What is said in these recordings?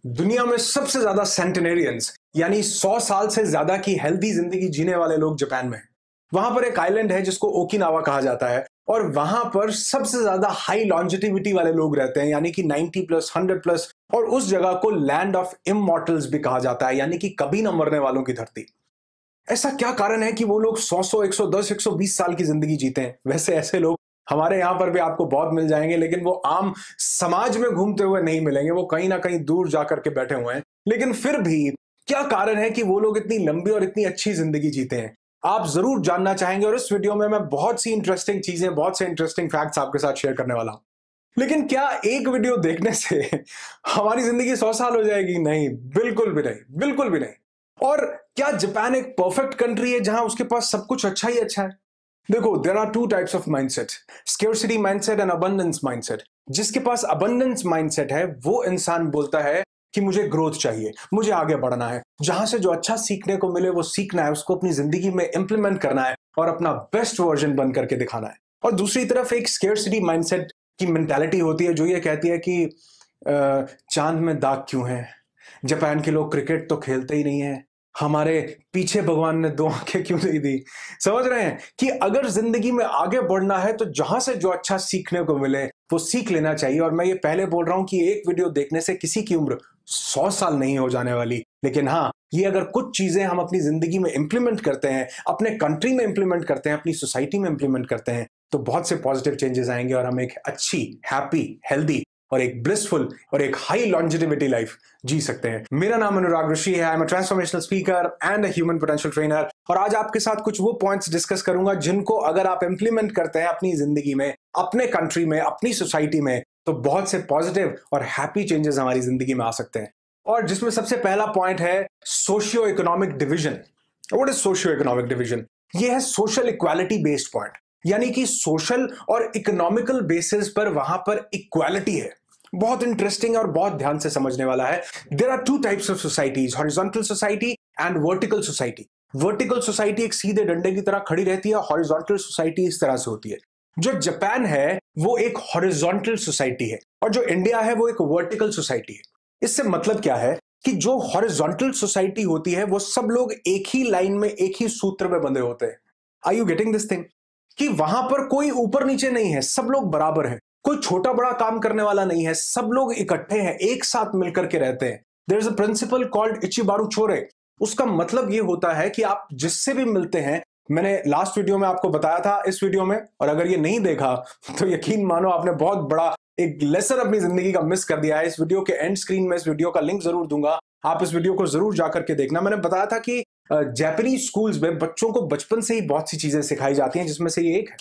दुनिया में सबसे ज्यादा सेंटेनेरियंस यानी 100 साल से ज्यादा की हेल्दी जिंदगी जीने वाले लोग जापान में हैं। वहां पर एक आइलैंड है जिसको ओकिनावा कहा जाता है और वहां पर सबसे ज्यादा हाई लॉन्जिटिविटी वाले लोग रहते हैं यानी कि 90 प्लस 100 प्लस। और उस जगह को लैंड ऑफ इमॉर्टल्स भी कहा जाता है यानी कि कभी ना मरने वालों की धरती। ऐसा क्या कारण है कि वो लोग 100 110 120 साल की जिंदगी जीते हैं? वैसे ऐसे लोग हमारे यहां पर भी आपको बहुत मिल जाएंगे, लेकिन वो आम समाज में घूमते हुए नहीं मिलेंगे, वो कहीं ना कहीं दूर जाकर के बैठे हुए हैं। लेकिन फिर भी क्या कारण है कि वो लोग इतनी लंबी और इतनी अच्छी जिंदगी जीते हैं? आप जरूर जानना चाहेंगे और इस वीडियो में मैं बहुत सी इंटरेस्टिंग चीजें, बहुत से इंटरेस्टिंग फैक्ट्स आपके साथ शेयर करने वाला हूं। लेकिन क्या एक वीडियो देखने से हमारी जिंदगी 100 साल हो जाएगी? नहीं, बिल्कुल भी नहीं, बिल्कुल भी नहीं। और क्या जापान एक परफेक्ट कंट्री है जहां उसके पास सब कुछ अच्छा ही अच्छा है? देखो, there are two types of mindset, scarcity mindset and abundance mindset. जिसके पास अबंडेंस माइंडसेट है वो इंसान बोलता है कि मुझे ग्रोथ चाहिए, मुझे आगे बढ़ना है, जहां से जो अच्छा सीखने को मिले वो सीखना है, उसको अपनी जिंदगी में इंप्लीमेंट करना है और अपना बेस्ट वर्जन बन करके दिखाना है। और दूसरी तरफ एक स्केर्सिटी माइंडसेट की मेंटालिटी होती है जो ये कहती है कि चांद में दाग क्यों है, जापान के लोग क्रिकेट तो खेलते ही नहीं है, हमारे पीछे भगवान ने 2 आंखें क्यों नहीं दी। समझ रहे हैं कि अगर जिंदगी में आगे बढ़ना है तो जहां से जो अच्छा सीखने को मिले वो सीख लेना चाहिए। और मैं ये पहले बोल रहा हूं कि एक वीडियो देखने से किसी की उम्र 100 साल नहीं हो जाने वाली, लेकिन हाँ, ये अगर कुछ चीजें हम अपनी जिंदगी में इंप्लीमेंट करते हैं, अपने कंट्री में इंप्लीमेंट करते हैं, अपनी सोसाइटी में इंप्लीमेंट करते हैं, तो बहुत से पॉजिटिव चेंजेस आएंगे और हम एक अच्छी, हैप्पी, हेल्दी और एक ब्लिसफुल और एक हाई लॉन्जिटिविटी लाइफ जी सकते हैं। मेरा नाम अनुराग ऋषि है। I am a transformational speaker and a human potential trainer. और आज आपके साथ कुछ वो पॉइंट्स डिस्कस करूंगा जिनको अगर आप इंप्लीमेंट करते हैं अपनी जिंदगी में, अपने कंट्री में, अपनी सोसाइटी में, तो बहुत से पॉजिटिव और हैप्पी चेंजेस हमारी जिंदगी में आ सकते हैं। और जिसमें सबसे पहला पॉइंट है socio economic division. What is socio economic division? ये है सोशल इक्वालिटी बेस्ड पॉइंट, यानी कि सोशल और इकोनॉमिकल बेसिस पर वहां पर इक्वालिटी है। बहुत इंटरेस्टिंग और बहुत ध्यान से समझने वाला है। There are two types of societies, horizontal society and vertical society. Vertical society एक सीधे डंडे की तरह खड़ी रहती है, हॉरिजॉन्टल सोसाइटी इस तरह से होती है। जो जापान है वो एक हॉरिजॉन्टल सोसाइटी है और जो इंडिया है वो एक वर्टिकल सोसाइटी है। इससे मतलब क्या है कि जो हॉरिजॉन्टल सोसाइटी होती है वो सब लोग एक ही लाइन में, एक ही सूत्र में बंधे होते हैं। Are you getting this thing? कि वहां पर कोई ऊपर नीचे नहीं है, सब लोग बराबर हैं, कोई छोटा बड़ा काम करने वाला नहीं है, सब लोग इकट्ठे हैं, एक साथ मिलकर के रहते हैं। There is a principle called इचिबारू चोरे। उसका मतलब ये होता है कि आप जिससे भी मिलते हैं, मैंने लास्ट वीडियो में आपको बताया था, इस वीडियो में, और अगर ये नहीं देखा तो यकीन मानो आपने बहुत बड़ा एक लेसन अपनी जिंदगी का मिस कर दिया है। इस वीडियो के एंड स्क्रीन में इस वीडियो का लिंक जरूर दूंगा, आप इस वीडियो को जरूर जाकर के देखना। मैंने बताया था कि जापानीज स्कूल्स में बच्चों को बचपन से ही बहुत सी चीजें सिखाई जाती हैं, जिसमें से ये एक है।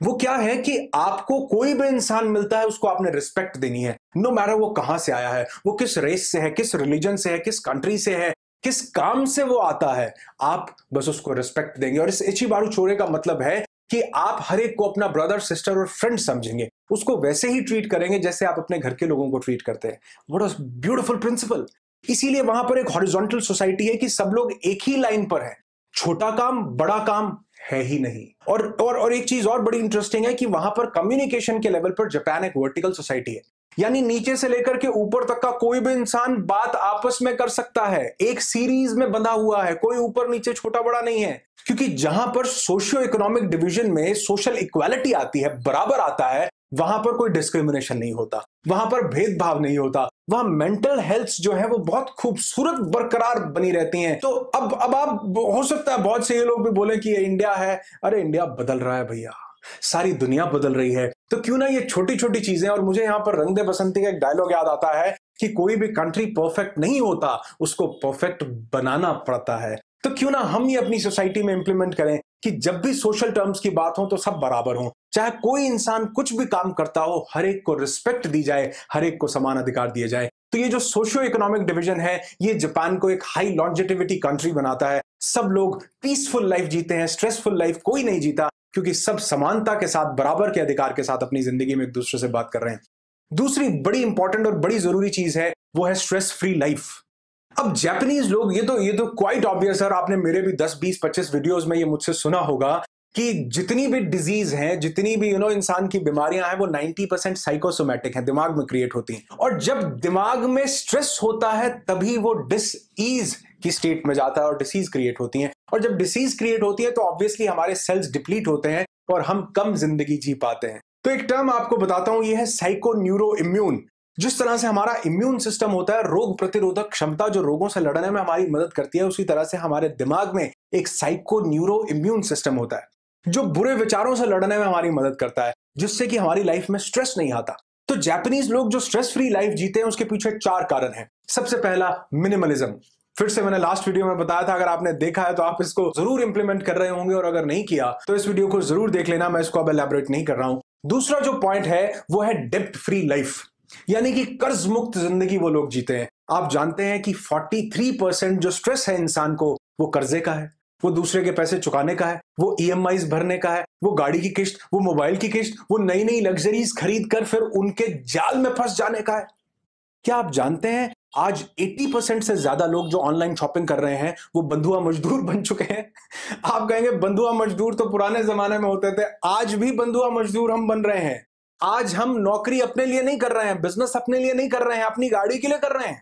वो क्या है कि आपको कोई भी इंसान मिलता है उसको आपने रिस्पेक्ट देनी है, नो मैटर वो कहां से आया है, वो किस रेस से है, किस रिलीजन से है, किस कंट्री से है, किस काम से वो आता है, आप बस उसको रिस्पेक्ट देंगे। और इस इचिबारू चोरे का मतलब है कि आप हर एक को अपना ब्रदर, सिस्टर और फ्रेंड समझेंगे, उसको वैसे ही ट्रीट करेंगे जैसे आप अपने घर के लोगों को ट्रीट करते हैं। What a beautiful principle. इसीलिए वहां पर एक हॉरिजॉन्टल सोसाइटी है कि सब लोग एक ही लाइन पर है, छोटा काम बड़ा काम है ही नहीं। और एक चीज और बड़ी इंटरेस्टिंग है कि वहां पर कम्युनिकेशन के लेवल पर जापान एक वर्टिकल सोसाइटी है, यानी नीचे से लेकर के ऊपर तक का कोई भी इंसान बात आपस में कर सकता है, एक सीरीज में बंधा हुआ है, कोई ऊपर नीचे छोटा बड़ा नहीं है। क्योंकि जहां पर सोशियो इकोनॉमिक डिवीजन में सोशल इक्वालिटी आती है, बराबर आता है, वहां पर कोई डिस्क्रिमिनेशन नहीं होता, वहां पर भेदभाव नहीं होता, वहां मेंटल हेल्थ जो है वो बहुत खूबसूरत बरकरार बनी रहती हैं। तो अब आप, हो सकता है बहुत से ये लोग भी बोले कि ये इंडिया है। अरे इंडिया बदल रहा है भैया, सारी दुनिया बदल रही है, तो क्यों ना ये छोटी छोटी चीजें। और मुझे यहां पर रंग दे बसंती का एक डायलॉग याद आता है कि कोई भी कंट्री परफेक्ट नहीं होता, उसको परफेक्ट बनाना पड़ता है। तो क्यों ना हम ये अपनी सोसाइटी में इंप्लीमेंट करें कि जब भी सोशल टर्म्स की बात हो तो सब बराबर हो, चाहे कोई इंसान कुछ भी काम करता हो, हर एक को रिस्पेक्ट दी जाए, हर एक को समान अधिकार दिए जाए। तो ये जो सोशियो इकोनॉमिक डिवीजन है ये जापान को एक हाई लॉन्जिटिविटी कंट्री बनाता है। सब लोग पीसफुल लाइफ जीते हैं, स्ट्रेसफुल लाइफ कोई नहीं जीता, क्योंकि सब समानता के साथ, बराबर के अधिकार के साथ अपनी जिंदगी में एक दूसरे से बात कर रहे हैं। दूसरी बड़ी इंपॉर्टेंट और बड़ी जरूरी चीज है वो है स्ट्रेस फ्री लाइफ। अब जापानीज लोग, ये तो क्वाइट ऑब्वियस है, और आपने मेरे भी 10 20 25 वीडियोस में ये मुझसे सुना होगा कि जितनी भी डिजीज हैं, जितनी भी इंसान की बीमारियां हैं, वो 90% साइकोसोमैटिक हैं, दिमाग में क्रिएट होती हैं। और जब दिमाग में स्ट्रेस होता है तभी वो डिसईज की स्टेट में जाता है और डिसीज क्रिएट होती हैं। और जब डिसीज क्रिएट होती है तो ऑब्वियसली हमारे सेल्स डिप्लीट होते हैं और हम कम जिंदगी जी पाते हैं। तो एक टर्म आपको बताता हूं, ये है साइको न्यूरो इम्यून। जिस तरह से हमारा इम्यून सिस्टम होता है, रोग प्रतिरोधक क्षमता जो रोगों से लड़ने में हमारी मदद करती है, उसी तरह से हमारे दिमाग में एक साइको न्यूरो इम्यून सिस्टम होता है जो बुरे विचारों से लड़ने में हमारी मदद करता है, जिससे कि हमारी लाइफ में स्ट्रेस नहीं आता। तो जापानीज लोग जो स्ट्रेस फ्री लाइफ जीते हैं उसके पीछे 4 कारण हैं। सबसे पहला, मिनिमलिज्म। फिर से मैंने लास्ट वीडियो में बताया था, अगर आपने देखा है तो आप इसको जरूर इंप्लीमेंट कर रहे होंगे, और अगर नहीं किया तो इस वीडियो को जरूर देख लेना, मैं इसको अब एलैबोरेट नहीं कर रहा हूं। दूसरा जो पॉइंट है वो है डेब्ट फ्री लाइफ, यानी कि कर्ज मुक्त जिंदगी वो लोग जीते हैं। आप जानते हैं कि 43% जो स्ट्रेस है इंसान को, वो कर्जे का है, वो दूसरे के पैसे चुकाने का है, वो ईएमआईज भरने का है, वो गाड़ी की किस्त, वो मोबाइल की किस्त, वो नई नई लग्जरीज खरीद कर फिर उनके जाल में फंस जाने का है। क्या आप जानते हैं आज 80% से ज्यादा लोग जो ऑनलाइन शॉपिंग कर रहे हैं वो बंधुआ मजदूर बन चुके हैं। आप कहेंगे बंधुआ मजदूर तो पुराने जमाने में होते थे, आज भी बंधुआ मजदूर हम बन रहे हैं। आज हम नौकरी अपने लिए नहीं कर रहे हैं, बिजनेस अपने लिए नहीं कर रहे हैं, अपनी गाड़ी के लिए कर रहे हैं।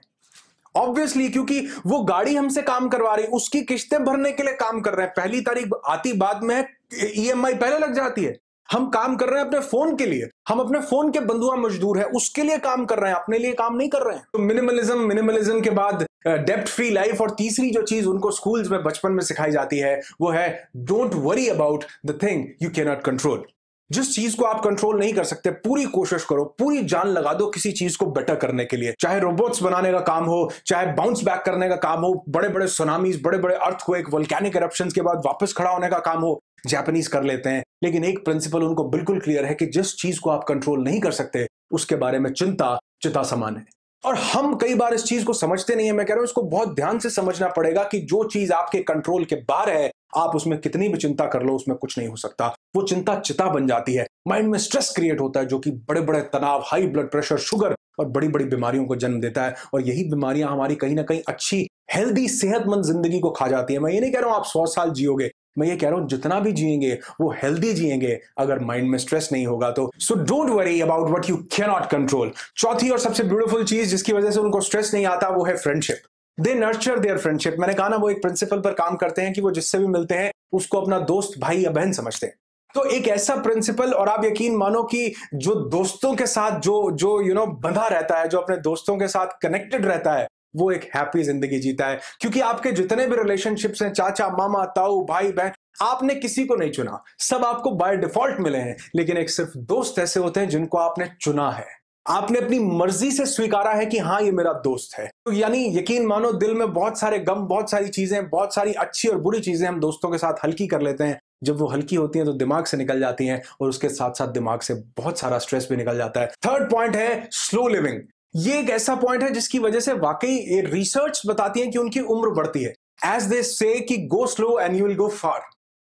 ऑब्वियसली, क्योंकि वो गाड़ी हमसे काम करवा रही, उसकी किस्तें भरने के लिए काम कर रहे हैं। पहली तारीख आती बाद में ईएमआई पहले लग जाती है। हम काम कर रहे हैं अपने फोन के लिए, हम अपने फोन के बंधुआ मजदूर हैं, उसके लिए काम कर रहे हैं, अपने लिए काम नहीं कर रहे हैं। तो मिनिमलिज्म के बाद डेब्ट फ्री लाइफ, और तीसरी जो चीज उनको स्कूल्स में बचपन में सिखाई जाती है वो है don't worry about the thing you can not control. जिस चीज को आप कंट्रोल नहीं कर सकते, पूरी कोशिश करो, पूरी जान लगा दो किसी चीज को बेटर करने के लिए। चाहे रोबोट्स बनाने का काम हो, चाहे बाउंस बैक करने का काम हो, बड़े बड़े सुनामीज, बड़े बड़े अर्थक्वेक, वोल्केनिक इरप्शंस के बाद वापस खड़ा होने का काम हो, जापानीज कर लेते हैं। लेकिन एक प्रिंसिपल उनको बिल्कुल क्लियर है कि जिस चीज को आप कंट्रोल नहीं कर सकते उसके बारे में चिंता चिता समान है। और हम कई बार इस चीज को समझते नहीं है। मैं कह रहा हूं इसको बहुत ध्यान से समझना पड़ेगा कि जो चीज आपके कंट्रोल के बाहर है, आप उसमें कितनी भी चिंता कर लो, उसमें कुछ नहीं हो सकता। वो चिंता चिता बन जाती है, माइंड में स्ट्रेस क्रिएट होता है, जो कि बड़े बड़े तनाव, हाई ब्लड प्रेशर, शुगर और बड़ी बड़ी बीमारियों को जन्म देता है। और यही बीमारियां हमारी कहीं ना कहीं अच्छी, हेल्दी, सेहतमंद जिंदगी को खा जाती है। मैं ये नहीं कह रहा हूं आप 100 साल जियोगे, मैं ये कह रहा हूं जितना भी जिएंगे वो हेल्दी जिएंगे, अगर माइंड में स्ट्रेस नहीं होगा तो। So don't worry about what you can not control. चौथी और सबसे ब्यूटीफुल चीज जिसकी वजह से उनको स्ट्रेस नहीं आता वो है friendship. They nurture their friendship. मैंने कहा ना, वो एक प्रिंसिपल पर काम करते हैं कि वो जिससे भी मिलते हैं उसको अपना दोस्त, भाई या बहन समझते हैं। तो एक ऐसा प्रिंसिपल, और आप यकीन मानो कि जो दोस्तों के साथ जो बंधा रहता है, जो अपने दोस्तों के साथ कनेक्टेड रहता है, वो एक हैप्पी जिंदगी जीता है। क्योंकि आपके जितने भी रिलेशनशिप्स हैं, चाचा, मामा, ताऊ, भाई, बहन, आपने किसी को नहीं चुना, सब आपको बाय डिफॉल्ट मिले हैं। लेकिन एक सिर्फ दोस्त ऐसे होते हैं जिनको आपने चुना है, आपने अपनी मर्जी से स्वीकारा है कि हाँ ये मेरा दोस्त है। तो यानी यकीन मानो, दिल में बहुत सारे गम, बहुत सारी चीजें, बहुत सारी अच्छी और बुरी चीजें हम दोस्तों के साथ हल्की कर लेते हैं। जब वो हल्की होती हैं तो दिमाग से निकल जाती हैं, और उसके साथ साथ दिमाग से बहुत सारा स्ट्रेस भी निकल जाता है। थर्ड पॉइंट है स्लो लिविंग। ये एक ऐसा पॉइंट है जिसकी वजह से वाकई रिसर्च बताती है कि उनकी उम्र बढ़ती है। एज दे से कि go slow and you will go far.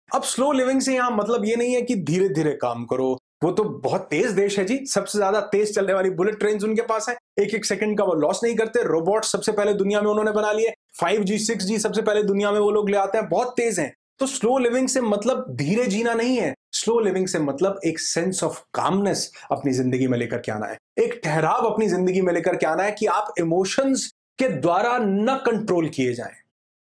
अब स्लो लिविंग से यहां मतलब ये नहीं है कि धीरे धीरे काम करो, वो तो बहुत तेज देश है जी, सबसे ज्यादा तेज चलने वाली बुलेट ट्रेन उनके पास है, एक एक सेकंड का वो लॉस नहीं करते। रोबोट सबसे पहले दुनिया में उन्होंने बना लिए, 5G 6G सबसे पहले दुनिया में वो लोग ले आते हैं, बहुत तेज हैं। तो स्लो लिविंग से मतलब धीरे जीना नहीं है, स्लो लिविंग से मतलब एक सेंस ऑफ कामनेस अपनी जिंदगी में लेकर के आना है, एक ठहराव अपनी जिंदगी में लेकर के आना है कि आप इमोशंस के द्वारा न कंट्रोल किए जाएं,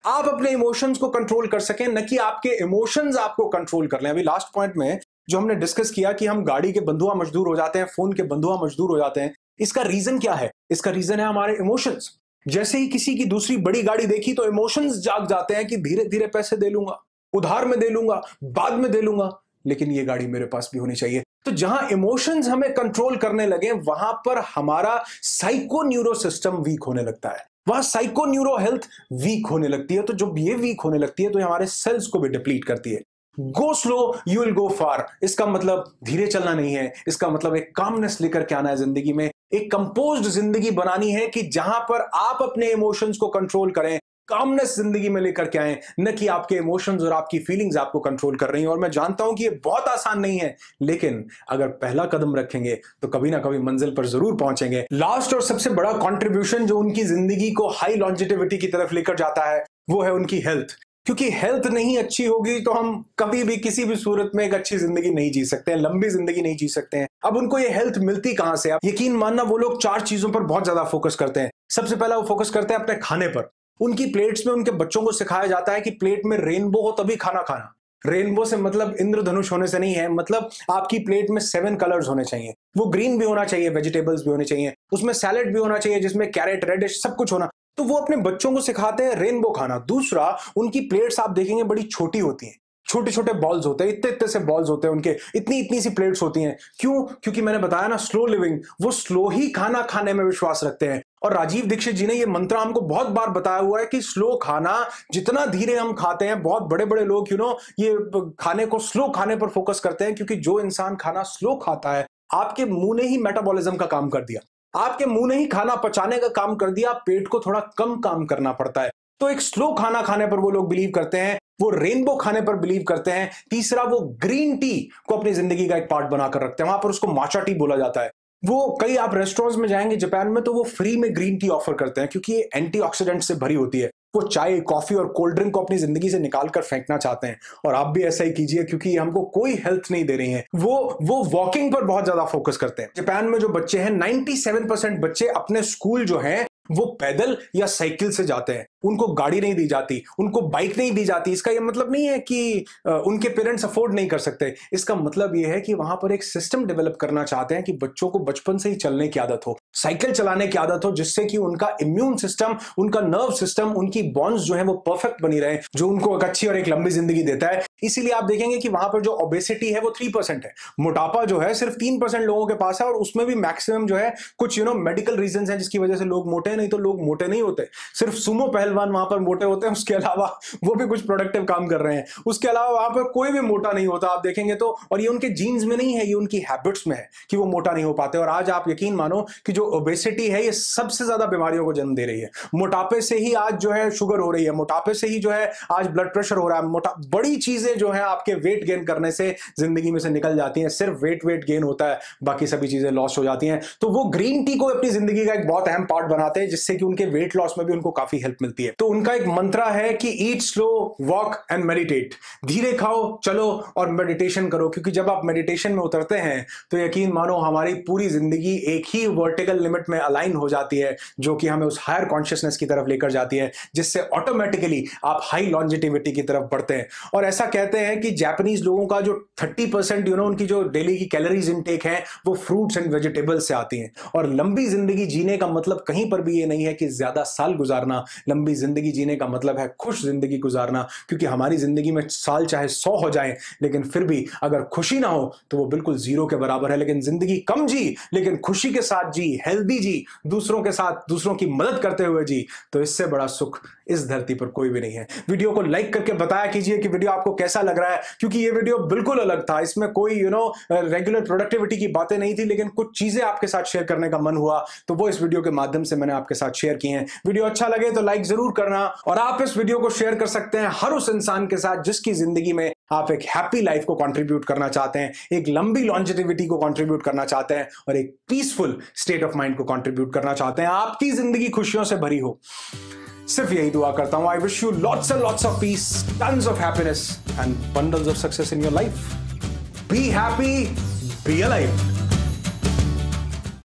आप अपने इमोशंस को कंट्रोल कर सकें, न कि आपके इमोशंस आपको कंट्रोल कर लें। अभी लास्ट पॉइंट में जो हमने डिस्कस किया कि हम गाड़ी के बंधुआ मजदूर हो जाते हैं, फोन के बंधुआ मजदूर हो जाते हैं, इसका रीजन क्या है? इसका रीजन है हमारे इमोशंस। जैसे ही किसी की दूसरी बड़ी गाड़ी देखी तो इमोशंस जाग जाते हैं कि धीरे धीरे पैसे दे लूंगा, उधार में दे लूंगा, बाद में दे लूंगा, लेकिन ये गाड़ी मेरे पास भी होनी चाहिए। तो जहां इमोशंस हमें कंट्रोल करने लगे, वहां पर हमारा साइको न्यूरो सिस्टम वीक होने लगता है, वहां साइको न्यूरो हेल्थ वीक होने लगती है। तो जब ये वीक होने लगती है तो हमारे सेल्स को भी डिप्लीट करती है। Go slow you will go far, इसका मतलब धीरे चलना नहीं है, इसका मतलब एक कामनेस लेकर के आना है जिंदगी में, एक कंपोज्ड जिंदगी बनानी है कि जहां पर आप अपने इमोशंस को कंट्रोल करें, कामनेस जिंदगी में लेकर के आए, न कि आपके इमोशंस और आपकी फीलिंग्स आपको कंट्रोल कर रही हैं। और मैं जानता हूं कि ये बहुत आसान नहीं है, लेकिन अगर पहला कदम रखेंगे तो कभी ना कभी मंजिल पर जरूर पहुंचेंगे। लास्ट और सबसे बड़ा कंट्रीब्यूशन जो उनकी जिंदगी को हाई लॉन्जेटिविटी की तरफ लेकर जाता है वो है उनकी हेल्थ। क्योंकि हेल्थ नहीं अच्छी होगी तो हम कभी भी किसी भी सूरत में एक अच्छी जिंदगी नहीं जी सकते हैं, लंबी जिंदगी नहीं जी सकते हैं। अब उनको ये हेल्थ मिलती कहां से? आप यकीन मानना, वो लोग 4 चीजों पर बहुत ज्यादा फोकस करते हैं। सबसे पहला वो फोकस करते हैं अपने खाने पर। उनकी प्लेट्स में उनके बच्चों को सिखाया जाता है कि प्लेट में रेनबो हो तभी खाना खाना। रेनबो से मतलब इंद्रधनुष होने से नहीं है, मतलब आपकी प्लेट में 7 कलर्स होने चाहिए। वो ग्रीन भी होना चाहिए, वेजिटेबल्स भी होने चाहिए, उसमें सैलेड भी होना चाहिए जिसमें कैरेट, रेडिश सब कुछ होना। तो वो अपने बच्चों को सिखाते हैं रेनबो खाना। दूसरा, उनकी प्लेट्स आप देखेंगे बड़ी छोटी होती हैं, छोटे छोटे बॉल्स होते हैं, इतने इतने से बॉल्स होते हैं उनके, इतनी इतनी सी प्लेट्स होती हैं। क्यों? क्योंकि मैंने बताया ना, स्लो लिविंग, वो स्लो ही खाना खाने में विश्वास रखते हैं। और राजीव दीक्षित जी ने ये मंत्र हमको बहुत बार बताया हुआ है कि स्लो खाना, जितना धीरे हम खाते हैं, बहुत बड़े बड़े लोग ये खाने को स्लो खाने पर फोकस करते हैं, क्योंकि जो इंसान खाना स्लो खाता है, आपके मुंह ने ही मेटाबॉलिज्म का काम कर दिया, आपके मुंह ने ही खाना पचाने का काम कर दिया, पेट को थोड़ा कम काम करना पड़ता है। तो एक स्लो खाना खाने पर वो लोग बिलीव करते हैं, वो रेनबो खाने पर बिलीव करते हैं। तीसरा, वो ग्रीन टी को अपनी जिंदगी का एक पार्ट बनाकर रखते हैं। वहां पर उसको माचा टी बोला जाता है। वो कई आप रेस्टोरेंट्स में जाएंगे जापान में तो वो फ्री में ग्रीन टी ऑफर करते हैं, क्योंकि ये एंटीऑक्सीडेंट से भरी होती है। वो चाय, कॉफी और कोल्ड ड्रिंक को अपनी जिंदगी से निकाल कर फेंकना चाहते हैं। और आप भी ऐसा ही कीजिए, क्योंकि ये हमको कोई हेल्थ नहीं दे रही हैं। वो वॉकिंग पर बहुत ज्यादा फोकस करते हैं। जापान में जो बच्चे हैं, 97% बच्चे अपने स्कूल जो हैं वो पैदल या साइकिल से जाते हैं। उनको गाड़ी नहीं दी जाती, उनको बाइक नहीं दी जाती। इसका ये मतलब नहीं है कि उनके पेरेंट्स अफोर्ड नहीं कर सकते। इसका मतलब ये है कि वहां पर एक सिस्टम डेवलप करना चाहते हैं कि बच्चों को बचपन से ही चलने की आदत हो, साइकिल चलाने की आदत हो, जिससे कि उनका इम्यून सिस्टम, उनका नर्व सिस्टम, उनकी बॉन्ड्स जो है वो परफेक्ट बनी रहे, जो उनको एक अच्छी और एक लंबी जिंदगी देता है। इसीलिए आप देखेंगे कि वहां पर जो ओबेसिटी है वो 3% है, मोटापा जो है सिर्फ 3% लोगों के पास है। और उसमें भी मैक्सिमम जो है कुछ मेडिकल रीजंस हैं जिसकी वजह से लोग मोटे हैं, नहीं तो लोग मोटे नहीं होते। सिर्फ सुमो पहलवान वहां पर मोटे होते हैं, उसके अलावा वो भी कुछ प्रोडक्टिव काम कर रहे हैं, उसके अलावा वहां पर कोई भी मोटा नहीं होता आप देखेंगे तो। और ये उनके जीन्स में नहीं है, ये उनकी हैबिट्स में है कि वो मोटा नहीं हो पाते। और आज आप यकीन मानो कि जो ओबेसिटी है ये सबसे ज्यादा बीमारियों को जन्म दे रही है। मोटापे से ही आज जो है शुगर हो रही है, मोटापे से ही जो है आज ब्लड प्रेशर हो रहा है। बड़ी चीजें जो है आपके वेट गेन करने से जिंदगी में से निकल जाती हैं। सिर्फ वेट गेन होता है, बाकी सभी चीजें लॉस हो जाती हैं। तो वो ग्रीन टी को अपनी जिंदगी का एक बहुत अहम पार्ट बनाते हैं, जिससे कि उनके वेट लॉस में भी उनको काफी हेल्प मिलती है। तो उनका एक मंत्र है कि ईट स्लो, वॉक एंड मेडिटेट। धीरे खाओ, चलो और मेडिटेशन करो। क्योंकि जब आप मेडिटेशन में उतरते हैं तो यकीन मानो हमारी पूरी जिंदगी एक ही वर्टिकल लिमिट में अलाइन हो जाती है, जो कि हमें उस हायर कॉन्शियसनेस की तरफ लेकर जाती है, जिससे ऑटोमेटिकली आप हाई लॉन्जेटिविटी की तरफ बढ़ते हैं। और ऐसा कहते हैं कि जापानीज लोगों का जो 30% उनकी जो डेली की कैलोरीज इनटेक है वो फ्रूट्स एंड वेजिटेबल्स से आती हैं। और लंबी जिंदगी जीने का मतलब कहीं पर भी ये नहीं है कि ज्यादा साल गुजारना। लंबी जिंदगी जीने का मतलब है खुश जिंदगी गुजारना। क्योंकि हमारी जिंदगी में साल चाहे 100 हो जाए, लेकिन फिर भी अगर खुशी ना हो तो वो बिल्कुल 0 के बराबर है। लेकिन जिंदगी कम जी, लेकिन खुशी के साथ जी, हेल्दी जी, दूसरों के साथ दूसरों की मदद करते हुए जी, तो इससे बड़ा सुख इस धरती पर कोई भी नहीं है। वीडियो को लाइक करके बताया कीजिए कि वीडियो आपको कैसा लग रहा है, क्योंकि ये वीडियो बिल्कुल अलग था। इसमें कोई रेगुलर प्रोडक्टिविटी की बातें नहीं थी, लेकिन कुछ चीजें आपके साथ शेयर करने का मन हुआ, तो वो इस वीडियो के माध्यम से मैंने आपके साथ शेयर की हैं। वीडियो अच्छा लगे तो लाइक जरूर करना, और आप इस वीडियो को शेयर कर सकते हैं हर उस इंसान के साथ जिसकी जिंदगी में आप एक हैप्पी लाइफ को कंट्रीब्यूट करना चाहते हैं, एक लंबी लॉन्जेटिविटी को कंट्रीब्यूट करना चाहते हैं, और एक पीसफुल स्टेट ऑफ माइंड को कंट्रीब्यूट करना चाहते हैं। आपकी जिंदगी खुशियों से भरी हो, सिर्फ यही दुआ करता हूं। I wish you lots and lots of peace, tons of happiness and bundles of success in your life. Be happy, be alive.